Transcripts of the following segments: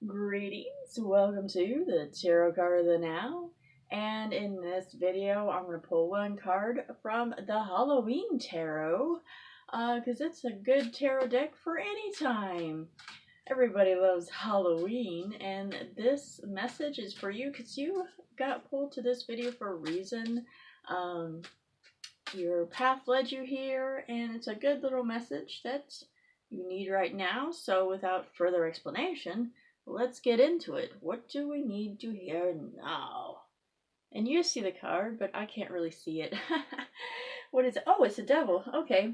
Greetings, welcome to the Tarot Card of the Now. And in this video, I'm going to pull one card from the Halloween Tarot because it's a good tarot deck for any time. Everybody loves Halloween, and this message is for you because you got pulled to this video for a reason. Your path led you here, and it's a good little message that you need right now. So without further explanation, let's get into it. What do we need to hear now? And you see the card, but I can't really see it. What is it? Oh, it's a devil. Okay.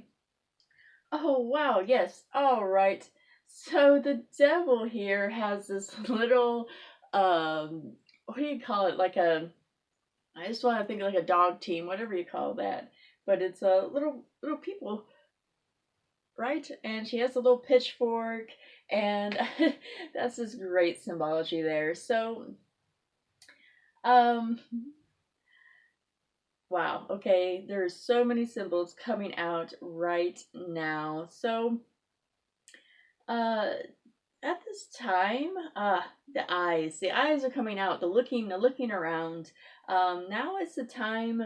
Oh, wow. Yes. All right. So the devil here has this little, what do you call it? I just want to think like a dog team, whatever you call that. But it's a little people, right? And she has a little pitchfork, and that's this great symbology there. So, um, wow. Okay, there's so many symbols coming out right now. So, uh, at this time, the eyes are coming out. The looking around. Now is the time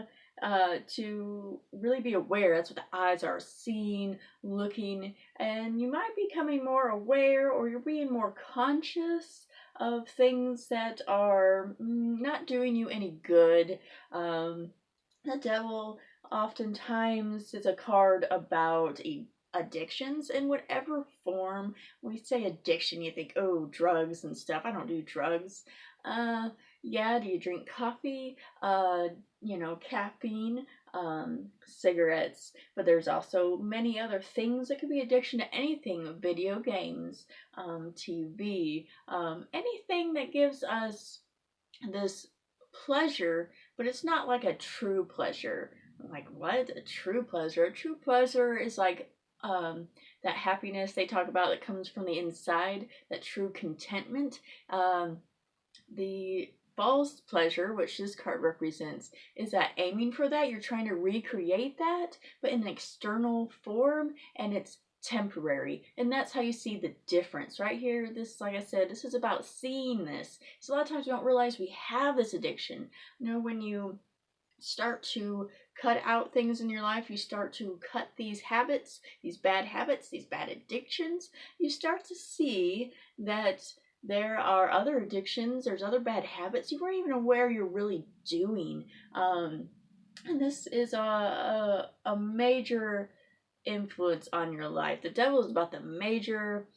to really be aware. That's what the eyes are, seeing, looking, and you might be becoming more aware, or you're being more conscious of things that are not doing you any good. The devil oftentimes is a card about addictions in whatever form. When you say addiction, you think, oh, drugs and stuff. I don't do drugs. Uh, yeah, do you drink coffee? Caffeine, cigarettes, but there's also many other things that could be addiction to anything, video games, TV, anything that gives us this pleasure, but it's not like a true pleasure. Like, what? A true pleasure? A true pleasure is like that happiness they talk about that comes from the inside, that true contentment. The false pleasure, which this card represents, is that aiming for that, you're trying to recreate that, but in an external form, and it's temporary. And that's how you see the difference right here. This, like I said, this is about seeing this. So a lot of times we don't realize we have this addiction. When you start to cut out things in your life, you start to cut these habits, these bad habits, these bad addictions, you start to see that there are other addictions, there's other bad habits you weren't even aware you're really doing. And this is a major influence on your life. The devil is about the major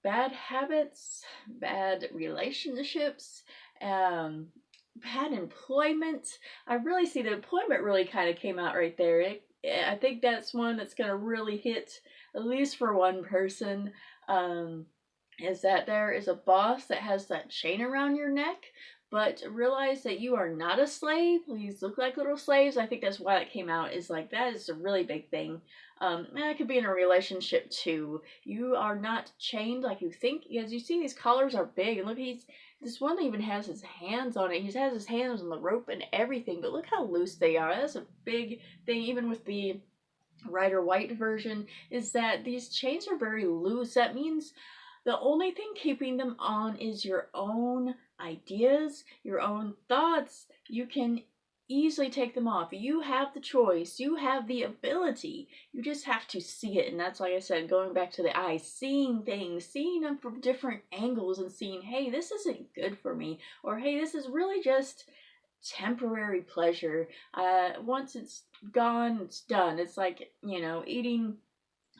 bad habits, bad relationships, bad employment. I really see the employment really kind of came out right there. I think that's one that's going to really hit, at least for one person. Is that there is a boss that has that chain around your neck, but realize that you are not a slave. Please look like little slaves. I think that's why that came out, is like that is a really big thing. And it could be in a relationship too. You are not chained like you think, because you see these collars are big, and look, this one even has his hands on it. He has his hands on the rope and everything, but look how loose they are. That's a big thing, even with the Rider White version, is that these chains are very loose. That means the only thing keeping them on is your own ideas, your own thoughts. You can easily take them off. You have the choice. You have the ability. You just have to see it. And that's, like I said, going back to the eyes, seeing things, seeing them from different angles and seeing, hey, this isn't good for me. Or, hey, this is really just temporary pleasure. Once it's gone, it's done. It's like, eating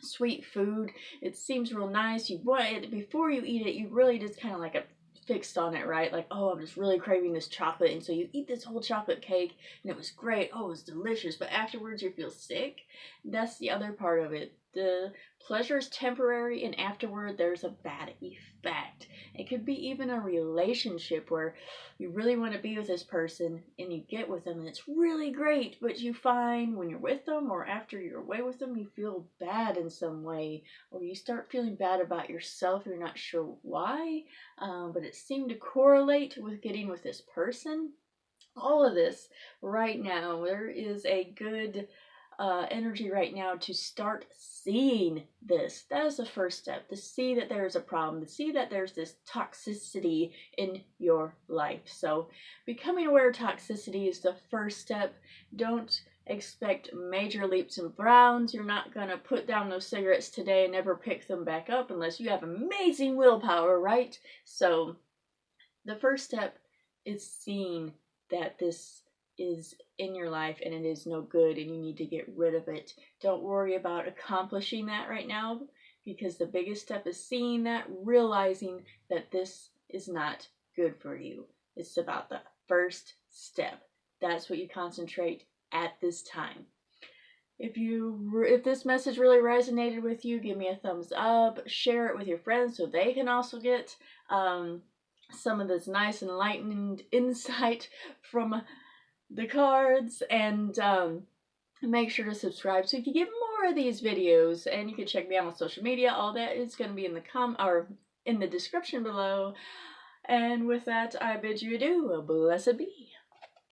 sweet food. It seems real nice. You want it before you eat it. You really just kind of like a fixed on it, right? Like, oh, I'm just really craving this chocolate, and so you eat this whole chocolate cake, and it was great. Oh, it was delicious, but afterwards you feel sick. That's the other part of it. The pleasure is temporary, and afterward there's a bad effect. It could be even a relationship where you really want to be with this person and you get with them and it's really great, but you find when you're with them or after you're away with them, you feel bad in some way, or you start feeling bad about yourself. You're not sure why, but it seemed to correlate with getting with this person. All of this right now, there is a good energy right now to start seeing this. That is the first step, to see that there's a problem, to see that there's this toxicity in your life. So becoming aware of toxicity is the first step. Don't expect major leaps and bounds. You're not going to put down those cigarettes today and never pick them back up unless you have amazing willpower, right? So the first step is seeing that this is in your life and it is no good and you need to get rid of it. Don't worry about accomplishing that right now, because the biggest step is seeing that, realizing that this is not good for you. It's about the first step. That's what you concentrate at this time. If this message really resonated with you, give me a thumbs up, share it with your friends so they can also get some of this nice enlightened insight from the cards, and make sure to subscribe so you can get more of these videos. And you can check me out on social media. All that is going to be in the in the description below. And with that, I bid you adieu. Blessed be.